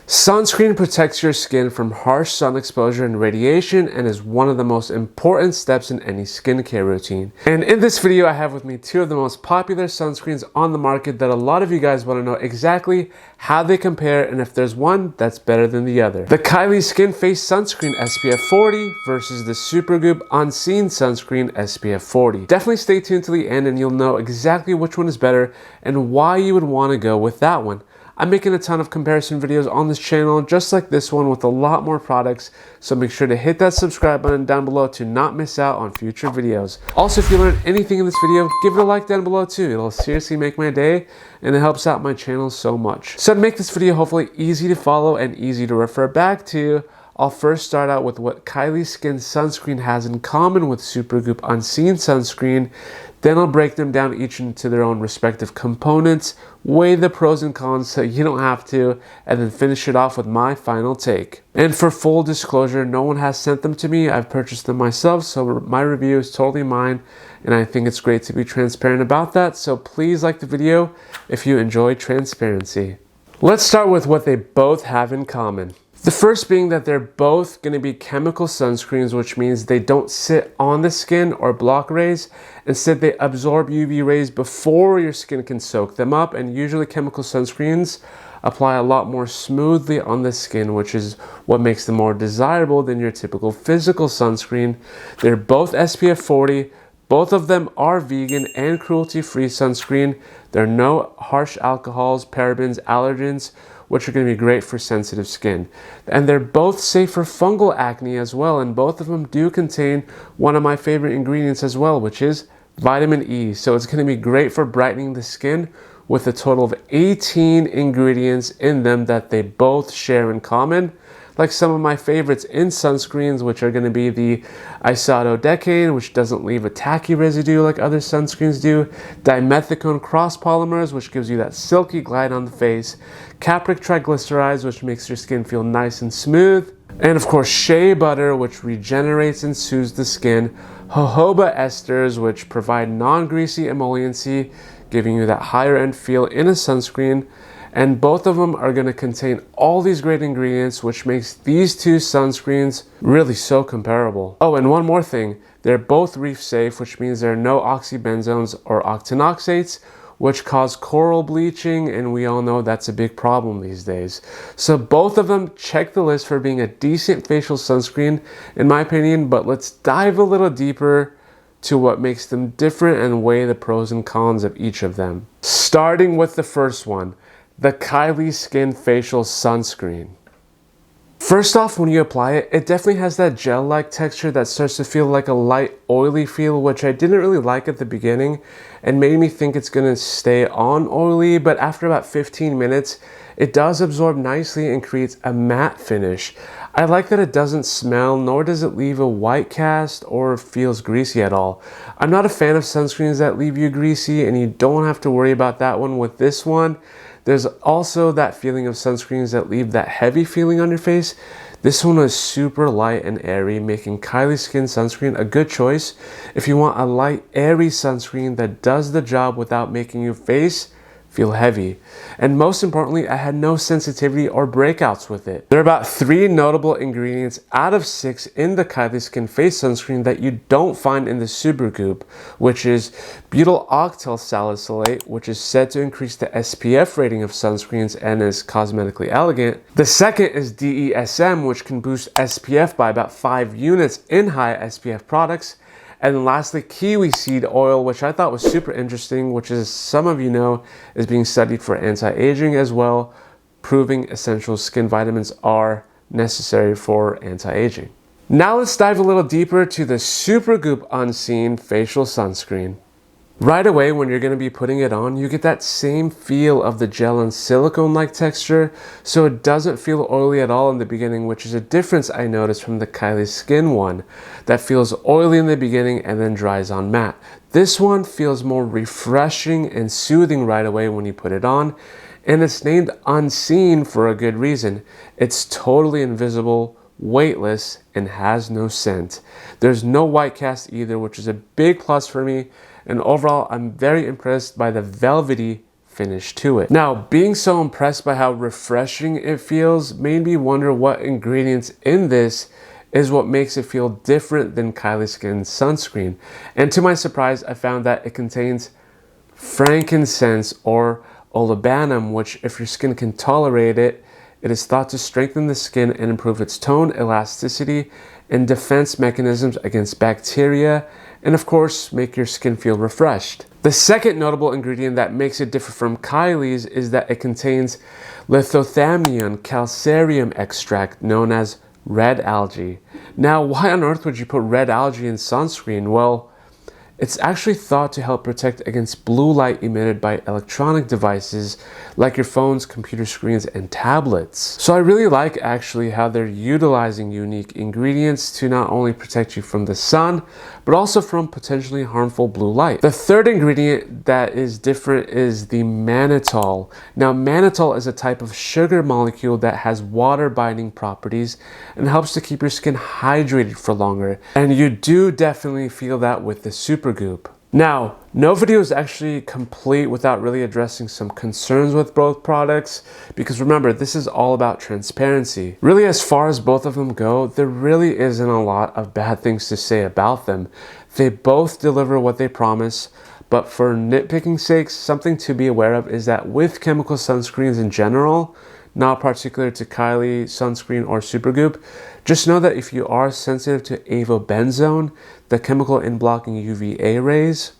Sunscreen protects your skin from harsh sun exposure and radiation and is one of the most important steps in any skincare routine. And in this video, I have with me two of the most popular sunscreens on the market that a lot of you guys want to know exactly how they compare and if there's one that's better than the other. The Kylie Skin Face Sunscreen SPF 40 versus the Supergoop Unseen Sunscreen SPF 40. Definitely stay tuned to the end and you'll know exactly which one is better and why you would want to go with that one. I'm making a ton of comparison videos on this channel just like this one with a lot more products, so make sure to hit that subscribe button down below to not miss out on future videos. Also, if you learned anything in this video, give it a like down below too. It'll seriously make my day and it helps out my channel so much. So to make this video hopefully easy to follow and easy to refer back to, I'll first start out with what Kylie Skin Sunscreen has in common with Supergoop Unseen Sunscreen. Then I'll break them down each into their own respective components, weigh the pros and cons so you don't have to, and then finish it off with my final take. And for full disclosure, no one has sent them to me. I've purchased them myself, so my review is totally mine, and I think it's great to be transparent about that. So please like the video if you enjoy transparency. Let's start with what they both have in common. The first being that they're both going to be chemical sunscreens, which means they don't sit on the skin or block rays. Instead, they absorb UV rays before your skin can soak them up, and usually chemical sunscreens apply a lot more smoothly on the skin, which is what makes them more desirable than your typical physical sunscreen. They're both SPF 40. Both of them are vegan and cruelty-free sunscreen. There are no harsh alcohols, parabens, allergens, which are going to be great for sensitive skin. And they're both safe for fungal acne as well, and both of them do contain one of my favorite ingredients as well, which is vitamin E. So it's going to be great for brightening the skin with a total of 18 ingredients in them that they both share in common. Like some of my favorites in sunscreens, which are going to be the isododecane, which doesn't leave a tacky residue like other sunscreens do, dimethicone crosspolymers, which gives you that silky glide on the face, capric triglycerides, which makes your skin feel nice and smooth, and of course shea butter, which regenerates and soothes the skin, hohoba esters, which provide non-greasy emolliency, giving you that higher end feel in a sunscreen. And both of them are going to contain all these great ingredients, which makes these two sunscreens really so comparable. Oh, and one more thing. They're both reef safe, which means there are no oxybenzones or octinoxates, which cause coral bleaching, and we all know that's a big problem these days. So both of them check the list for being a decent facial sunscreen, in my opinion, but let's dive a little deeper to what makes them different and weigh the pros and cons of each of them. Starting with the first one, the Kylie Skin Facial Sunscreen. First off, when you apply it, it definitely has that gel-like texture that starts to feel like a light, oily feel, which I didn't really like at the beginning and made me think it's gonna stay on oily, but after about 15 minutes, it does absorb nicely and creates a matte finish. I like that it doesn't smell, nor does it leave a white cast or feels greasy at all. I'm not a fan of sunscreens that leave you greasy, and you don't have to worry about that one with this one. There's also that feeling of sunscreens that leave that heavy feeling on your face. This one is super light and airy, making Kylie Skin Sunscreen a good choice if you want a light, airy sunscreen that does the job without making your face feel heavy. And most importantly, I had no sensitivity or breakouts with it. There are about 3 notable ingredients out of 6 in the Kylie Skin Face Sunscreen that you don't find in the Supergoop, which is butyl octyl salicylate, which is said to increase the SPF rating of sunscreens and is cosmetically elegant. The second is DESM, which can boost SPF by about 5 units in high SPF products. And then lastly, kiwi seed oil, which I thought was super interesting, which, as some of you know, is being studied for anti-aging as well, proving essential skin vitamins are necessary for anti-aging. Now let's dive a little deeper to the Supergoop Unseen Facial Sunscreen. Right away, when you're going to be putting it on, you get that same feel of the gel and silicone-like texture, so it doesn't feel oily at all in the beginning, which is a difference I noticed from the Kylie Skin one that feels oily in the beginning and then dries on matte. This one feels more refreshing and soothing right away when you put it on, and it's named Unseen for a good reason. It's totally invisible, weightless, and has no scent. There's no white cast either, which is a big plus for me. And overall, I'm very impressed by the velvety finish to it. Now, being so impressed by how refreshing it feels made me wonder what ingredients in this is what makes it feel different than Kylie Skin Sunscreen. And to my surprise, I found that it contains frankincense or olibanum, which if your skin can tolerate it, it is thought to strengthen the skin and improve its tone, elasticity, and defense mechanisms against bacteria, and of course, make your skin feel refreshed. The second notable ingredient that makes it different from Kylie's is that it contains lithothamnium calcareum extract, known as red algae. Now, why on earth would you put red algae in sunscreen? Well, it's actually thought to help protect against blue light emitted by electronic devices like your phones, computer screens, and tablets. So I really like actually how they're utilizing unique ingredients to not only protect you from the sun, but also from potentially harmful blue light. The third ingredient that is different is the mannitol. Now, mannitol is a type of sugar molecule that has water binding properties and helps to keep your skin hydrated for longer. And you do definitely feel that with the Supergoop. Now, no video is actually complete without really addressing some concerns with both products, because remember, this is all about transparency. Really, as far as both of them go, there really isn't a lot of bad things to say about them. They both deliver what they promise, but for nitpicking sakes, something to be aware of is that with chemical sunscreens in general, not particular to Kylie Sunscreen or Supergoop, just know that if you are sensitive to avobenzone, the chemical in blocking UVA rays,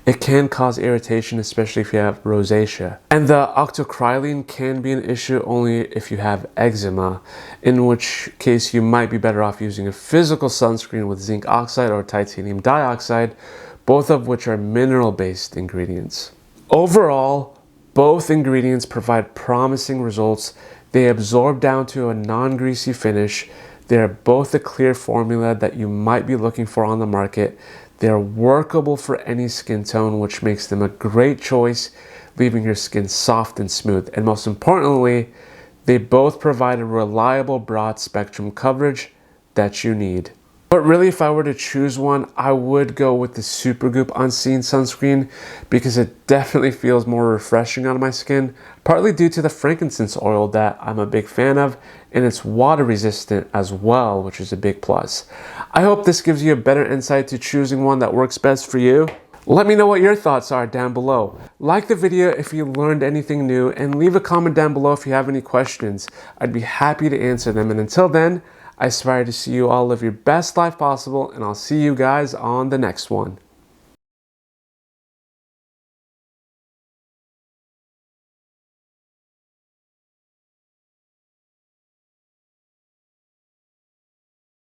it can cause irritation, especially if you have rosacea. And the octocrylene can be an issue only if you have eczema, in which case you might be better off using a physical sunscreen with zinc oxide or titanium dioxide, both of which are mineral-based ingredients. Overall, both ingredients provide promising results. They absorb down to a non-greasy finish. They are both a clear formula that you might be looking for on the market. They are workable for any skin tone, which makes them a great choice, leaving your skin soft and smooth. And most importantly, they both provide a reliable broad spectrum coverage that you need. But really, if I were to choose one, I would go with the Supergoop Unseen Sunscreen because it definitely feels more refreshing on my skin, partly due to the frankincense oil that I'm a big fan of, and it's water resistant as well, which is a big plus. I hope this gives you a better insight to choosing one that works best for you. Let me know what your thoughts are down below. Like the video if you learned anything new, and leave a comment down below if you have any questions. I'd be happy to answer them, and until then, I aspire to see you all live your best life possible, and I'll see you guys on the next one.